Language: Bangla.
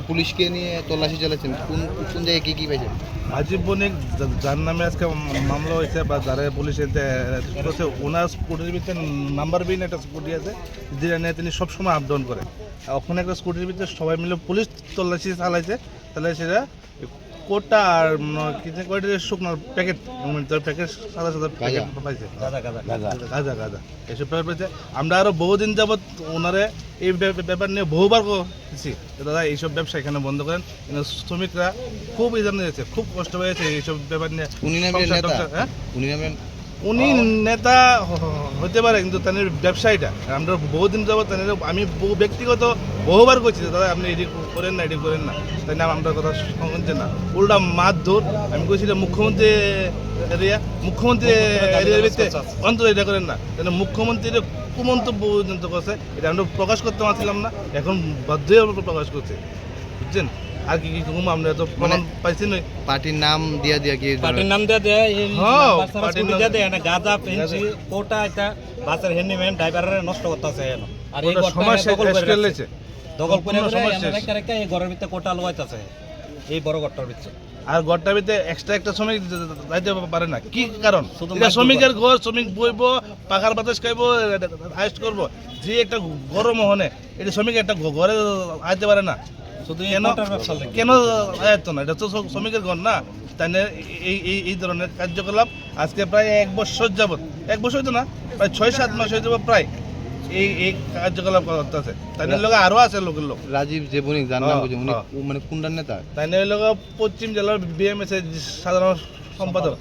পুলিশকে নিয়ে তল্লাশি চালাচ্ছেন, কোন কোন জায়গায় কি পেয়েছেন? আজিব বণিক যার নামে আজকে মামলা হয়েছে বা যারা পুলিশ করছে, ওনার স্কুটির ভিতরে নাম্বার বিন একটা স্কুটি আছে, যেটা নিয়ে তিনি সবসময় আপ ডাউন করে। ওখানে একটা স্কুটির ভিতরে সবাই মিলে পুলিশ তল্লাশি চালাইছে, তাহলে সেটা কোটা আর কিছু কয়টার শুকনোর প্যাকেট প্যাকেট সাদা সাদা প্যাকেট পাইছে, গাঁজা গাঁজা এসব প্যাকেট পাইছে। আমরা আরও বহুদিন যাবৎ ওনারে এই ব্যাপার নিয়ে বহুবার করছি, দাদা এইসব ব্যবসা এখানে বন্ধ করেন। কিন্তু শ্রমিকরা খুব ইজান দিয়েছে, খুব কষ্ট হয়েছে এইসব ব্যাপার নিয়ে। উনি নামেন নেতা? হ্যাঁ, উনি নামেন? উনি নেতা হতে পারে, কিন্তু তাদের ব্যবসায়ীটা আমরা বহুদিন যাবো তাদের আমি ব্যক্তিগত বহুবার করছি, দাদা আপনি এটি করেন না, এটি করেন না, তাই না আমরা কথা শুনছেন না, উল্টা মারধর। আমি বলছিলাম মুখ্যমন্ত্রী এরিয়ার ভিতরে অন্তত এটা করেন না, তাই মুখ্যমন্ত্রীর কুমন্তব্য পর্যন্ত করছে, এটা আমরা প্রকাশ করতে পারছিলাম না, এখন বাধ্য হয়ে প্রকাশ করছে, বুঝছেন। আর কি কি কম আমরা তো প্রমাণ পাইছি না। পার্টির নাম দিয়া কি? পার্টির নাম দেয়া দেয়, হ্যাঁ পার্টির নাম দেয়া দেয় না, গাঁজা পেন্সি কোটা এটা বাসের হ্যান্ডিম্যান ড্রাইভারের নষ্ট করতেছে এনো। আর এই সমস্যা এসকেলেছে, দখল করে রেখে রেখে এই ঘরের ভিতরে কোটা লগাইতেছে, এই বড় ঘরটার ভিতরে। আর ঘরটার ভিতরে এক্সট্রা একটা শ্রমিক যাইতে পারে না, কি কারণ? এটা শ্রমিকের ঘর, শ্রমিক বইব, পাখার বাতাস খাইব, আয়েস্ট করবো, যে একটা গরম হনে এটা শ্রমিক একটা ঘরে আইতে পারে না, শুধু কেন আয়ত্ত না? এটা তো শ্রমিকের ঘর না, তাই এই ধরনের কার্যকলাপ আজকে প্রায় 1 বছর যাবত, 1 বছর তো না, প্রায় 6-7 মাস হয়ে যাব প্রায় এই কার্যকলাপ করতেছে। তাই লোক আরো আছে লোকের লোক। রাজীব যে বণিক যার নাম বলছেন, উনি মানে কোনটার নেতা? তাই লোক পশ্চিম জেলার বিএমএস এর সাধারণ সম্পাদক।